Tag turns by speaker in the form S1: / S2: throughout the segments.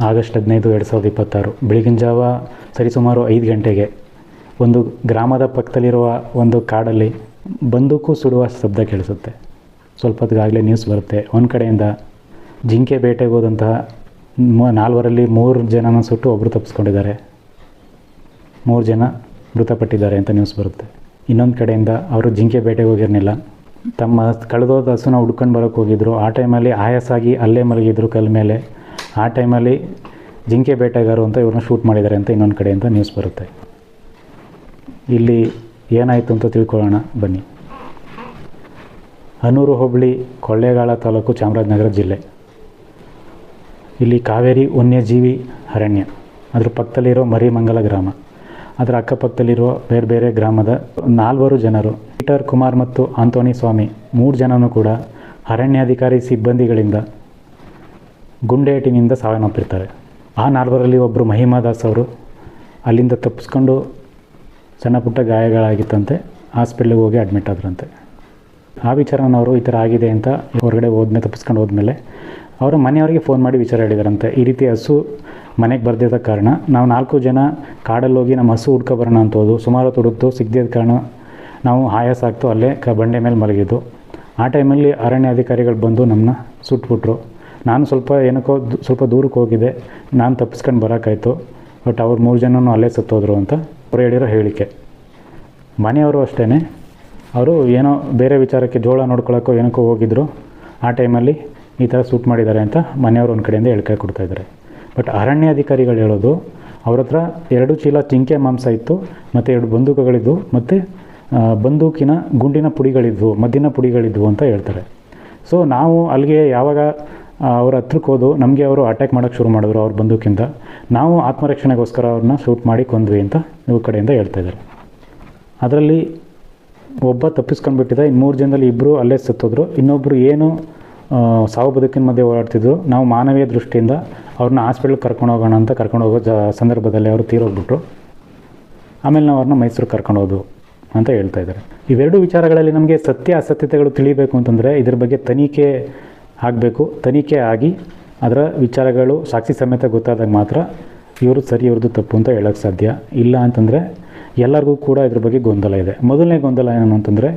S1: August 15, 2026 ಬೆಳಗಿನ ಜಾವ ಸರಿಸುಮಾರು 5 ಗಂಟೆಗೆ ಒಂದು ಗ್ರಾಮದ ಪಕ್ಕದಲ್ಲಿರುವ ಒಂದು ಕಾಡಲ್ಲಿ ಬಂದೂಕು ಸುಡುವ ಶಬ್ದ ಕೇಳಿಸುತ್ತೆ. ಸ್ವಲ್ಪ ಹೊತ್ತಿಗಾಗಲೇ ನ್ಯೂಸ್ ಬರುತ್ತೆ. ಒಂದು ಕಡೆಯಿಂದ ಜಿಂಕೆ ಬೇಟೆಗೆ ಹೋದಂತಹ 4ರಲ್ಲಿ 3 ಜನನ ಸುಟ್ಟು ಒಬ್ಬರು ತಪ್ಪಿಸ್ಕೊಂಡಿದ್ದಾರೆ, 3 ಜನ ಮೃತಪಟ್ಟಿದ್ದಾರೆ ಅಂತ ನ್ಯೂಸ್ ಬರುತ್ತೆ. ಇನ್ನೊಂದು ಕಡೆಯಿಂದ ಅವರು ಜಿಂಕೆ ಬೇಟೆಗೆ ಹೋಗಿರಲಿಲ್ಲ, ತಮ್ಮ ಕಳೆದೋದ ಹಸುನ ಹುಡ್ಕೊಂಡು ಬರೋಕ್ಕೆ ಹೋಗಿದ್ರು. ಆ ಟೈಮಲ್ಲಿ ಆಯಾಸಾಗಿ ಅಲ್ಲೇ ಮಲಗಿದ್ರು ಕಲ್ ಮೇಲೆ. ಆ ಟೈಮಲ್ಲಿ ಜಿಂಕೆ ಬೇಟೆಗಾರರು ಅಂತ ಇವ್ರನ್ನ ಶೂಟ್ ಮಾಡಿದ್ದಾರೆ ಅಂತ ಇನ್ನೊಂದು ಕಡೆಯಿಂದ ನ್ಯೂಸ್ ಬರುತ್ತೆ. ಇಲ್ಲಿ ಏನಾಯಿತು ಅಂತ ತಿಳ್ಕೊಳ್ಳೋಣ ಬನ್ನಿ. ಹನೂರು ಹೋಬಳಿ, ಕೊಳ್ಳೇಗಾಲ ತಾಲೂಕು, ಚಾಮರಾಜನಗರ ಜಿಲ್ಲೆ. ಇಲ್ಲಿ ಕಾವೇರಿ ವನ್ಯಜೀವಿ ಅರಣ್ಯ, ಅದ್ರ ಪಕ್ಕದಲ್ಲಿರೋ ಮರಿಮಂಗಲ ಗ್ರಾಮ, ಅದರ ಅಕ್ಕಪಕ್ಕದಲ್ಲಿರುವ ಬೇರೆ ಬೇರೆ ಗ್ರಾಮದ 4 ಜನರು, ಪೀಟರ್ ಕುಮಾರ್ ಮತ್ತು ಆಂಟೋನಿ ಸ್ವಾಮಿ 3 ಜನನೂ ಕೂಡ ಅರಣ್ಯಾಧಿಕಾರಿ ಸಿಬ್ಬಂದಿಗಳಿಂದ ಗುಂಡೇಟಿನಿಂದ ಸಾವನ್ನಪ್ಪಿರ್ತಾರೆ. ಆ 4ರಲ್ಲಿ ಒಬ್ಬರು ಮಹಿಮಾ ದಾಸ್ ಅವರು ಅಲ್ಲಿಂದ ತಪ್ಪಿಸ್ಕೊಂಡು ಸಣ್ಣ ಪುಟ್ಟ ಗಾಯಗಳಾಗಿತ್ತಂತೆ, ಹಾಸ್ಪಿಟ್ಲಿಗೆ ಹೋಗಿ ಅಡ್ಮಿಟ್ ಆದ್ರಂತೆ. ಆ ವಿಚಾರನವರು ಈ ಥರ ಆಗಿದೆ ಅಂತ ಹೊರಗಡೆ ತಪ್ಪಿಸ್ಕೊಂಡು ಹೋದ್ಮೇಲೆ ಅವರ ಮನೆಯವರಿಗೆ ಫೋನ್ ಮಾಡಿ ವಿಚಾರ ಹೇಳಿದಾರಂತೆ. ಈ ರೀತಿ ಹಸು ಮನೆಗೆ ಬರ್ದಿದ್ದ ಕಾರಣ ನಾವು 4 ಜನ ಕಾಡಲ್ಲಿ ಹೋಗಿ ನಮ್ಮ ಹಸು ಹುಡ್ಕೊಬರೋಣ ಅಂತ ಹೋದು. ಸುಮಾರು ಹುಡುಕ್ತು, ಸಿಗದಿದ್ದ ಕಾರಣ ನಾವು ಆಯಾಸ ಆಗ್ತು ಅಲ್ಲೇ ಬಂಡೆ ಮೇಲೆ ಮಲಗಿದ್ದು. ಆ ಟೈಮಲ್ಲಿ ಅರಣ್ಯ ಅಧಿಕಾರಿಗಳು ಬಂದು ನಮ್ಮನ್ನ ಸುಟ್ಬಿಟ್ರು. ನಾನು ಸ್ವಲ್ಪ ದೂರಕ್ಕೆ ಹೋಗಿದ್ದೆ, ನಾನು ತಪ್ಪಿಸ್ಕೊಂಡು ಬರೋಕ್ಕಾಯ್ತು. ಬಟ್ ಅವ್ರು 3 ಜನನೂ ಅಲ್ಲೇ ಸತ್ತೋದ್ರು ಅಂತ ಅವ್ರು ಹೇಳಿರೋ ಹೇಳಿಕೆ. ಮನೆಯವರು ಅಷ್ಟೇ, ಅವರು ಏನೋ ಬೇರೆ ವಿಚಾರಕ್ಕೆ ಜೋಳ ನೋಡ್ಕೊಳ್ಳೋಕ್ಕೋ ಏನಕ್ಕೋ ಹೋಗಿದ್ರು. ಆ ಟೈಮಲ್ಲಿ ಈ ಥರ ಶೂಟ್ ಮಾಡಿದ್ದಾರೆ ಅಂತ ಮನೆಯವರು ಒಂದು ಕಡೆಯಿಂದ ಹೇಳಿಕೆ ಕೊಡ್ತಾಯಿದ್ದಾರೆ. ಬಟ್ ಅರಣ್ಯಾಧಿಕಾರಿಗಳು ಹೇಳೋದು ಅವ್ರ ಹತ್ರ 2 ಚೀಲ ಜಿಂಕೆ ಮಾಂಸ ಇತ್ತು, ಮತ್ತು 2 ಬಂದೂಕುಗಳಿದ್ವು, ಮತ್ತು ಬಂದೂಕಿನ ಗುಂಡಿನ ಪುಡಿಗಳಿದ್ವು, ಮದ್ದಿನ ಪುಡಿಗಳಿದ್ವು ಅಂತ ಹೇಳ್ತಾರೆ. ಸೊ ನಾವು ಅಲ್ಲಿಗೆ ಯಾವಾಗ ಅವ್ರ ಹತ್ರಕ್ಕೆ ಹೋದು ನಮಗೆ ಅವರು ಅಟ್ಯಾಕ್ ಮಾಡೋಕ್ಕೆ ಶುರು ಮಾಡಿದ್ರು ಅವ್ರ ಬಂದೂಕಿಂದ. ನಾವು ಆತ್ಮರಕ್ಷಣೆಗೋಸ್ಕರ ಅವ್ರನ್ನ ಶೂಟ್ ಮಾಡಿ ಕೊಂದ್ವಿ ಅಂತ ಇವ್ರ ಕಡೆಯಿಂದ ಹೇಳ್ತಾಯಿದ್ದಾರೆ. ಅದರಲ್ಲಿ ಒಬ್ಬ ತಪ್ಪಿಸ್ಕೊಂಡ್ಬಿಟ್ಟಿದೆ. ಇನ್ನು 3 ಜನದಲ್ಲಿ 2 ಅಲ್ಲೇ ಸತ್ತೋದ್ರು. ಇನ್ನೊಬ್ಬರು ಏನು ಸಾವು ಬದುಕಿನ ಮಧ್ಯೆ ಓಡಾಡ್ತಿದ್ರು. ನಾವು ಮಾನವೀಯ ದೃಷ್ಟಿಯಿಂದ ಅವ್ರನ್ನ ಹಾಸ್ಪಿಟ್ಲಿಗೆ ಕರ್ಕೊಂಡು ಹೋಗೋಣ ಅಂತ ಕರ್ಕೊಂಡು ಹೋಗೋ ಸಂದರ್ಭದಲ್ಲಿ ಅವರು ತೀರೋಗ್ಬಿಟ್ರು. ಆಮೇಲೆ ನಾವು ಅವ್ರನ್ನ ಮೈಸೂರಿಗೆ ಕರ್ಕೊಂಡು ಹೋದ್ವು ಅಂತ ಹೇಳ್ತಾಯಿದ್ದಾರೆ. ಇವೆರಡು ವಿಚಾರಗಳಲ್ಲಿ ನಮಗೆ ಸತ್ಯ ಅಸತ್ಯತೆಗಳು ತಿಳಿಬೇಕು ಅಂತಂದರೆ ಇದ್ರ ಬಗ್ಗೆ ತನಿಖೆ ಆಗಬೇಕು. ತನಿಖೆ ಆಗಿ ಅದರ ವಿಚಾರಗಳು ಸಾಕ್ಷಿ ಸಮೇತ ಗೊತ್ತಾದಾಗ ಮಾತ್ರ ಇವರು ಸರಿ, ಇವ್ರದ್ದು ತಪ್ಪು ಅಂತ ಹೇಳೋಕ್ಕೆ ಸಾಧ್ಯ. ಇಲ್ಲ ಅಂತಂದರೆ ಎಲ್ಲರಿಗೂ ಕೂಡ ಇದ್ರ ಬಗ್ಗೆ ಗೊಂದಲ ಇದೆ. ಮೊದಲನೇ ಗೊಂದಲ ಏನು ಅಂತಂದರೆ,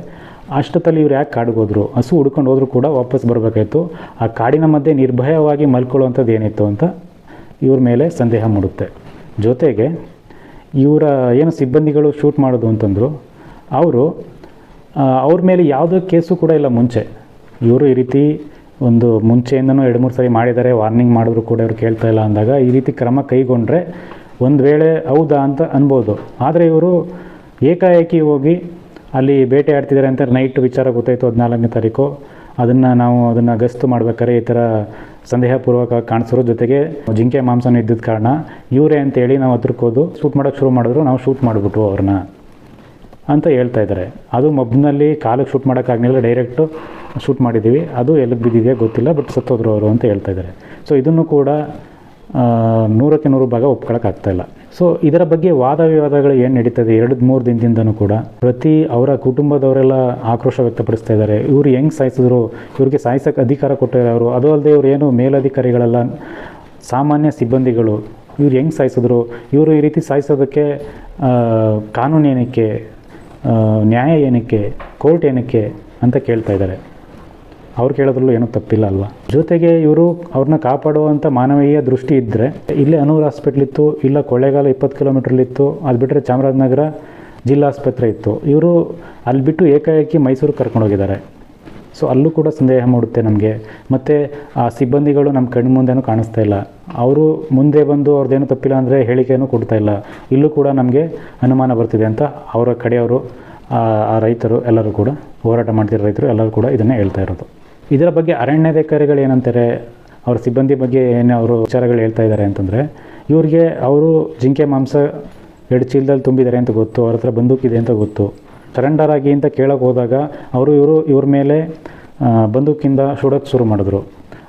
S1: ಅಷ್ಟೊತ್ತಲ್ಲಿ ಇವ್ರು ಯಾಕೆ ಕಾಡಿಗೆ ಹೋದರು? ಹಸು ಹುಡ್ಕೊಂಡು ಹೋದರೂ ಕೂಡ ವಾಪಸ್ ಬರಬೇಕಾಯಿತು. ಆ ಕಾಡಿನ ಮಧ್ಯೆ ನಿರ್ಭಯವಾಗಿ ಮಲ್ಕೊಳ್ಳುವಂಥದ್ದು ಏನಿತ್ತು ಅಂತ ಇವ್ರ ಮೇಲೆ ಸಂದೇಹ ಮೂಡುತ್ತೆ. ಜೊತೆಗೆ ಇವರ ಏನು ಸಿಬ್ಬಂದಿಗಳು ಶೂಟ್ ಮಾಡೋದು ಅಂತಂದರು, ಅವ್ರ ಮೇಲೆ ಯಾವುದೋ ಕೇಸು ಕೂಡ ಇಲ್ಲ ಮುಂಚೆ. ಇವರು ಈ ರೀತಿ ಒಂದು ಮುಂಚೆಯಿಂದನೂ 2-3 ಸರಿ ಮಾಡಿದ್ದಾರೆ, ವಾರ್ನಿಂಗ್ ಮಾಡಿದ್ರು ಕೂಡ ಇವ್ರು ಕೇಳ್ತಾ ಇಲ್ಲ ಅಂದಾಗ ಈ ರೀತಿ ಕ್ರಮ ಕೈಗೊಂಡ್ರೆ ಒಂದು ವೇಳೆ ಹೌದಾ ಅಂತ ಅನ್ಬೋದು. ಆದರೆ ಇವರು ಏಕಾಏಕಿ ಹೋಗಿ ಅಲ್ಲಿ ಬೇಟೆ ಆಡ್ತಿದ್ದಾರೆ ಅಂತ ನೈಟ್ ವಿಚಾರ ಗೊತ್ತಾಯಿತು 14ನೇ ತಾರೀಕು. ಅದನ್ನು ಗಸ್ತು ಮಾಡ್ಬೇಕಾದ್ರೆ ಈ ಥರ ಸಂದೇಹಪೂರ್ವಕ ಕಾಣಿಸೋರು, ಜೊತೆಗೆ ಜಿಂಕೆ ಮಾಂಸನೂ ಇದ್ದಿದ್ದ ಕಾರಣ ಇವರೇ ಅಂತೇಳಿ ನಾವು ಹತ್ರಕ್ಕೆ ಹೋದು ಶೂಟ್ ಮಾಡೋಕ್ಕೆ ಶುರು ಮಾಡಿದ್ರು. ನಾವು ಶೂಟ್ ಮಾಡಿಬಿಟ್ವು ಅವ್ರನ್ನ ಅಂತ ಹೇಳ್ತಾ ಇದ್ದಾರೆ. ಅದು ಮೊಬ್ನಲ್ಲಿ ಕಾಲಿಗೆ ಶೂಟ್ ಮಾಡೋಕ್ಕಾಗಲಿಲ್ಲ, ಡೈರೆಕ್ಟು ಶೂಟ್ ಮಾಡಿದ್ದೀವಿ. ಅದು ಎಲ್ಲಿಗೆ ಬಿದ್ದಿದೆಯಾ ಗೊತ್ತಿಲ್ಲ, ಬಟ್ ಸತ್ತೋದ್ರು ಅವರು ಅಂತ ಹೇಳ್ತಾ ಇದ್ದಾರೆ. ಸೊ ಇದನ್ನು ಕೂಡ 100ಕ್ಕೆ 100 ಭಾಗ ಒಪ್ಕೊಳ್ಳೋಕ್ಕಾಗ್ತಾಯಿಲ್ಲ. ಸೊ ಇದರ ಬಗ್ಗೆ ವಾದ ವಿವಾದಗಳು ಏನು ನಡೀತದೆ 2-3 ದಿನದಿಂದನೂ ಕೂಡ ಅವರ ಕುಟುಂಬದವರೆಲ್ಲ ಆಕ್ರೋಶ ವ್ಯಕ್ತಪಡಿಸ್ತಾ ಇದ್ದಾರೆ. ಇವರು ಹೆಂಗೆ ಸಾಯಿಸಿದ್ರು, ಇವ್ರಿಗೆ ಸಾಯಿಸೋಕ್ಕೆ ಅಧಿಕಾರ ಕೊಟ್ಟಿದ್ದಾರೆ ಅವರು. ಅದು ಅಲ್ಲದೆ ಇವರು ಏನು ಮೇಲಧಿಕಾರಿಗಳೆಲ್ಲ ಸಾಮಾನ್ಯ ಸಿಬ್ಬಂದಿಗಳು, ಇವ್ರು ಹೆಂಗೆ ಸಾಯಿಸಿದ್ರು, ಇವರು ಈ ರೀತಿ ಸಾಯಿಸೋದಕ್ಕೆ ಕಾನೂನು ಏನಕ್ಕೆ, ನ್ಯಾಯ ಏನಕ್ಕೆ, ಕೋರ್ಟ್ ಏನಕ್ಕೆ ಅಂತ ಕೇಳ್ತಾ ಇದ್ದಾರೆ. ಅವ್ರು ಕೇಳೋದ್ರಲ್ಲೂ ಏನೂ ತಪ್ಪಿಲ್ಲ ಅಲ್ವಾ. ಜೊತೆಗೆ ಇವರು ಅವ್ರನ್ನ ಕಾಪಾಡುವಂಥ ಮಾನವೀಯ ದೃಷ್ಟಿ ಇದ್ದರೆ ಇಲ್ಲೇ ಹನೂರು ಹಾಸ್ಪಿಟ್ಲ್ ಇತ್ತು, ಇಲ್ಲ ಕೊಳ್ಳೇಗಾಲ 20 ಕಿಲೋಮೀಟ್ರಲ್ಲಿತ್ತು. ಅದು ಬಿಟ್ಟರೆ ಚಾಮರಾಜನಗರ ಜಿಲ್ಲಾ ಆಸ್ಪತ್ರೆ ಇತ್ತು. ಇವರು ಅಲ್ಲಿ ಬಿಟ್ಟು ಏಕಾಏಕಿ ಮೈಸೂರಿಗೆ ಕರ್ಕೊಂಡೋಗಿದ್ದಾರೆ. ಸೊ ಅಲ್ಲೂ ಕೂಡ ಸಂದೇಹ ಮೂಡುತ್ತೆ ನಮಗೆ. ಮತ್ತು ಆ ಸಿಬ್ಬಂದಿಗಳು ನಮ್ಮ ಕಣ್ಣು ಮುಂದೆನೂ ಕಾಣಿಸ್ತಾ ಇಲ್ಲ. ಅವರು ಮುಂದೆ ಬಂದು ಅವ್ರದ್ದೇನು ತಪ್ಪಿಲ್ಲ ಅಂದರೆ ಹೇಳಿಕೆಯನ್ನು ಕೊಡ್ತಾ ಇಲ್ಲ. ಇಲ್ಲೂ ಕೂಡ ನಮಗೆ ಅನುಮಾನ ಬರ್ತಿದೆ ಅಂತ ಅವರ ಕಡೆಯವರು, ಆ ರೈತರು ಎಲ್ಲರೂ ಕೂಡ, ಹೋರಾಟ ಮಾಡ್ತಿರೋ ರೈತರು ಎಲ್ಲರೂ ಕೂಡ ಇದನ್ನೇ ಹೇಳ್ತಾ ಇರೋದು. ಇದರ ಬಗ್ಗೆ ಅರಣ್ಯಾಧಿಕಾರಿಗಳು ಏನಂತಾರೆ, ಅವ್ರ ಸಿಬ್ಬಂದಿ ಬಗ್ಗೆ ಏನು ಅವರು ವಿಚಾರಗಳು ಹೇಳ್ತಾ ಇದ್ದಾರೆ ಅಂತಂದರೆ, ಇವ್ರಿಗೆ ಅವರು ಜಿಂಕೆ ಮಾಂಸ 2 ಚೀಲದಲ್ಲಿ ತುಂಬಿದ್ದಾರೆ ಅಂತ ಗೊತ್ತು, ಅವ್ರ ಹತ್ರ ಬಂದೂಕಿದೆ ಅಂತ ಗೊತ್ತು. ಸರೆಂಡರ್ ಆಗಿ ಅಂತ ಕೇಳೋಕೆ ಹೋದಾಗ ಇವ್ರ ಮೇಲೆ ಬಂದೂಕಿಂದ ಸುಡೋಕ್ಕೆ ಶುರು ಮಾಡಿದ್ರು.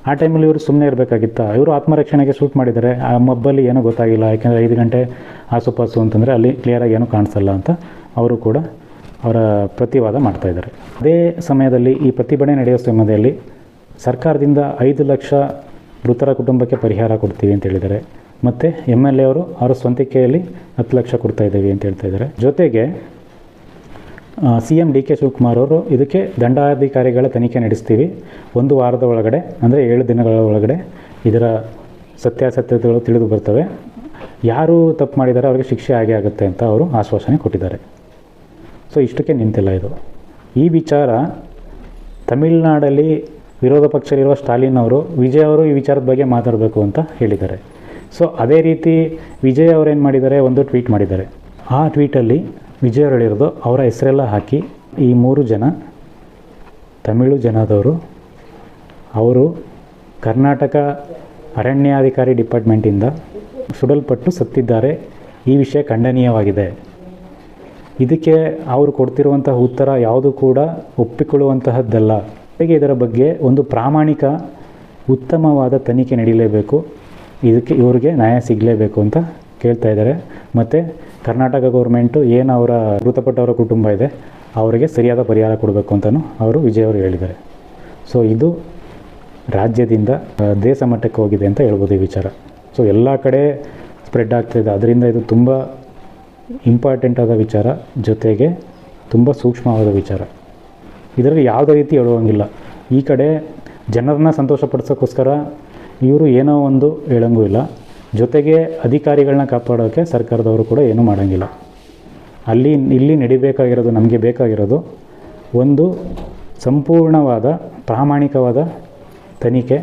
S1: ಆ ಟೈಮಲ್ಲಿ ಇವರು ಸುಮ್ಮನೆ ಇರಬೇಕಾಗಿತ್ತ? ಇವರು ಆತ್ಮರಕ್ಷಣೆಗೆ ಶೂಟ್ ಮಾಡಿದ್ದಾರೆ. ಆ ಮಬ್ಬಲ್ಲಿ ಏನೂ ಗೊತ್ತಾಗಿಲ್ಲ, ಯಾಕೆಂದರೆ 5 ಗಂಟೆ ಆಸುಪಾಸು ಅಂತಂದರೆ ಅಲ್ಲಿ ಕ್ಲಿಯರಾಗಿ ಏನೂ ಕಾಣಿಸಲ್ಲ ಅಂತ ಅವರು ಕೂಡ ಅವರ ಪ್ರತಿವಾದ ಮಾಡ್ತಾಯಿದ್ದಾರೆ. ಅದೇ ಸಮಯದಲ್ಲಿ ಈ ಪ್ರತಿಭಟನೆ ನಡೆಯೋ ಸಮಯದಲ್ಲಿ ಸರ್ಕಾರದಿಂದ 5 ಲಕ್ಷ ಮೃತರ ಕುಟುಂಬಕ್ಕೆ ಪರಿಹಾರ ಕೊಡ್ತೀವಿ ಅಂತ ಹೇಳಿದ್ದಾರೆ. ಮತ್ತು MLA ಅವರು ಅವರ ಸ್ವಂತಿಕೆಯಲ್ಲಿ 10 ಲಕ್ಷ ಕೊಡ್ತಾ ಇದ್ದೀವಿ ಅಂತ ಹೇಳ್ತಾ ಇದ್ದಾರೆ. ಜೊತೆಗೆ CM DK ಶಿವಕುಮಾರ್ ಅವರು ಇದಕ್ಕೆ ದಂಡಾಧಿಕಾರಿಗಳ ತನಿಖೆ ನಡೆಸ್ತೀವಿ, 1 ವಾರದ ಒಳಗಡೆ ಅಂದರೆ 7 ದಿನಗಳ ಒಳಗಡೆ ಇದರ ಸತ್ಯಾಸತ್ಯತೆಗಳು ತಿಳಿದು ಬರ್ತವೆ, ಯಾರು ತಪ್ಪು ಮಾಡಿದ್ದಾರೆ ಅವರಿಗೆ ಶಿಕ್ಷೆ ಆಗೇ ಆಗುತ್ತೆ ಅಂತ ಅವರು ಆಶ್ವಾಸನೆ ಕೊಟ್ಟಿದ್ದಾರೆ. ಸೊ ಇಷ್ಟಕ್ಕೆ ನಿಂತಿಲ್ಲ ಇದು. ಈ ವಿಚಾರ ತಮಿಳುನಾಡಲ್ಲಿ ವಿರೋಧ ಪಕ್ಷದಲ್ಲಿರುವ ಸ್ಟಾಲಿನ್ ಅವರು ವಿಜಯ್ ಅವರು ಈ ವಿಚಾರದ ಬಗ್ಗೆ ಮಾತಾಡಬೇಕು ಅಂತ ಹೇಳಿದ್ದಾರೆ. ಸೊ ಅದೇ ರೀತಿ ವಿಜಯ್ ಅವರು ಏನು ಮಾಡಿದ್ದಾರೆ, ಒಂದು ಟ್ವೀಟ್ ಮಾಡಿದ್ದಾರೆ. ಆ ಟ್ವೀಟಲ್ಲಿ ವಿಜಯ್ ಅವರು ಹೇಳಿರೋದು ಅವರ ಹೆಸರೆಲ್ಲ ಹಾಕಿ, ಈ 3 ಜನ ತಮಿಳು ಜನದವರು, ಅವರು ಕರ್ನಾಟಕ ಅರಣ್ಯಾಧಿಕಾರಿ ಡಿಪಾರ್ಟ್ಮೆಂಟಿಂದ ಸುಡಲ್ಪಟ್ಟು ಸತ್ತಿದ್ದಾರೆ, ಈ ವಿಷಯ ಖಂಡನೀಯವಾಗಿದೆ. ಇದಕ್ಕೆ ಅವರು ಕೊಡ್ತಿರುವಂತಹ ಉತ್ತರ ಯಾವುದು ಕೂಡ ಒಪ್ಪಿಕೊಳ್ಳುವಂತಹದ್ದಲ್ಲ. ಹೇಗೆ ಇದರ ಬಗ್ಗೆ ಒಂದು ಪ್ರಾಮಾಣಿಕ ಉತ್ತಮವಾದ ತನಿಖೆ ನಡೀಲೇಬೇಕು, ಇದಕ್ಕೆ ಇವರಿಗೆ ನ್ಯಾಯ ಸಿಗಲೇಬೇಕು ಅಂತ ಕೇಳ್ತಾ ಇದ್ದಾರೆ. ಮತ್ತು ಕರ್ನಾಟಕ ಗೌರ್ಮೆಂಟು ಏನು ಅವರ ಮೃತಪಟ್ಟವರ ಕುಟುಂಬ ಇದೆ ಅವರಿಗೆ ಸರಿಯಾದ ಪರಿಹಾರ ಕೊಡಬೇಕು ಅಂತಲೂ ಅವರು ವಿಜಯ್ ಅವರು ಹೇಳಿದ್ದಾರೆ. ಸೊ ಇದು ರಾಜ್ಯದಿಂದ ದೇಶ ಮಟ್ಟಕ್ಕೆ ಹೋಗಿದೆ ಅಂತ ಹೇಳ್ಬೋದು ಈ ವಿಚಾರ. ಸೊ ಎಲ್ಲ ಕಡೆ ಸ್ಪ್ರೆಡ್ ಆಗ್ತಾಯಿದೆ. ಅದರಿಂದ ಇದು ತುಂಬ ಇಂಪಾರ್ಟೆಂಟ್ ಆದ ವಿಚಾರ, ಜೊತೆಗೆ ತುಂಬ ಸೂಕ್ಷ್ಮವಾದ ವಿಚಾರ. ಇದರಲ್ಲಿ ಯಾವುದೇ ರೀತಿ ಹೇಳುವಂಗಿಲ್ಲ. ಈ ಕಡೆ ಜನರನ್ನ ಸಂತೋಷಪಡಿಸೋಕ್ಕೋಸ್ಕರ ಇವರು ಏನೋ ಒಂದು ಹೇಳಂಗೂ ಇಲ್ಲ, ಜೊತೆಗೆ ಅಧಿಕಾರಿಗಳನ್ನ ಕಾಪಾಡೋಕ್ಕೆ ಸರ್ಕಾರದವರು ಕೂಡ ಏನೂ ಮಾಡೋಂಗಿಲ್ಲ. ಇಲ್ಲಿ ನಡಿಬೇಕಾಗಿರೋದು, ನಮಗೆ ಬೇಕಾಗಿರೋದು ಒಂದು ಸಂಪೂರ್ಣವಾದ ಪ್ರಾಮಾಣಿಕವಾದ ತನಿಖೆ.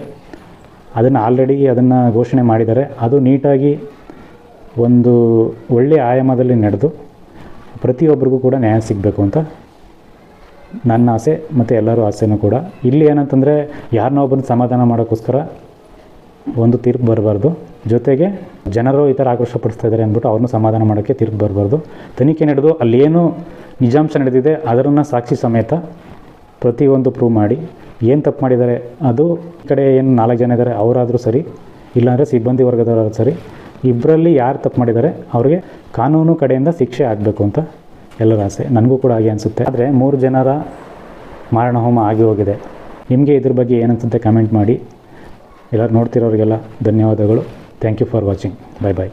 S1: ಅದನ್ನು ಘೋಷಣೆ ಮಾಡಿದ್ದಾರೆ. ಅದು ನೀಟಾಗಿ ಒಂದು ಒಳ್ಳೆಯ ಆಯಾಮದಲ್ಲಿ ನಡೆದು ಪ್ರತಿಯೊಬ್ಬರಿಗೂ ಕೂಡ ನ್ಯಾಯ ಸಿಗಬೇಕು ಅಂತ ನನ್ನ ಆಸೆ ಮತ್ತು ಎಲ್ಲರೂ ಆಸೆನೂ ಕೂಡ. ಇಲ್ಲಿ ಏನಂತಂದರೆ ಯಾರನ್ನೋ ಒಬ್ಬನ ಸಮಾಧಾನ ಮಾಡೋಕ್ಕೋಸ್ಕರ ಒಂದು ತೀರ್ಪು ಬರಬಾರ್ದು, ಜೊತೆಗೆ ಜನರು ಈ ಥರ ಆಕ್ರೋಶಪಡಿಸ್ತಾ ಇದ್ದಾರೆ ಅಂದ್ಬಿಟ್ಟು ಅವ್ರನ್ನೂ ಸಮಾಧಾನ ಮಾಡೋಕ್ಕೆ ತೀರ್ಪು ಬರಬಾರ್ದು. ತನಿಖೆ ನಡೆದು ಅಲ್ಲೇನು ನಿಜಾಂಶ ನಡೆದಿದೆ ಅದನ್ನು ಸಾಕ್ಷಿ ಸಮೇತ ಪ್ರತಿಯೊಂದು ಪ್ರೂವ್ ಮಾಡಿ ಏನು ತಪ್ಪು ಮಾಡಿದ್ದಾರೆ, ಅದು ಈ ಕಡೆ ಏನು 4 ಜನ ಇದ್ದಾರೆ ಅವರಾದರೂ ಸರಿ, ಇಲ್ಲಾಂದರೆ ಸಿಬ್ಬಂದಿ ವರ್ಗದವರಾದ್ರೂ ಸರಿ, ಇಬ್ಬರಲ್ಲಿ ಯಾರು ತಪ್ಪು ಮಾಡಿದ್ದಾರೆ ಅವ್ರಿಗೆ ಕಾನೂನು ಕಡೆಯಿಂದ ಶಿಕ್ಷೆ ಆಗಬೇಕು ಅಂತ ಎಲ್ಲರ ಆಸೆ. ನನಗೂ ಕೂಡ ಹಾಗೆ ಅನಿಸುತ್ತೆ. ಆದರೆ 3 ಜನರ ಮಾರಣಹೋಮ ಆಗಿ ಹೋಗಿದೆ. ನಿಮಗೆ ಇದ್ರ ಬಗ್ಗೆ ಏನಂತಂತೆ ಕಮೆಂಟ್ ಮಾಡಿ. ಎಲ್ಲರೂ ನೋಡ್ತಿರೋರಿಗೆಲ್ಲ ಧನ್ಯವಾದಗಳು. Thank you for watching. Bye bye.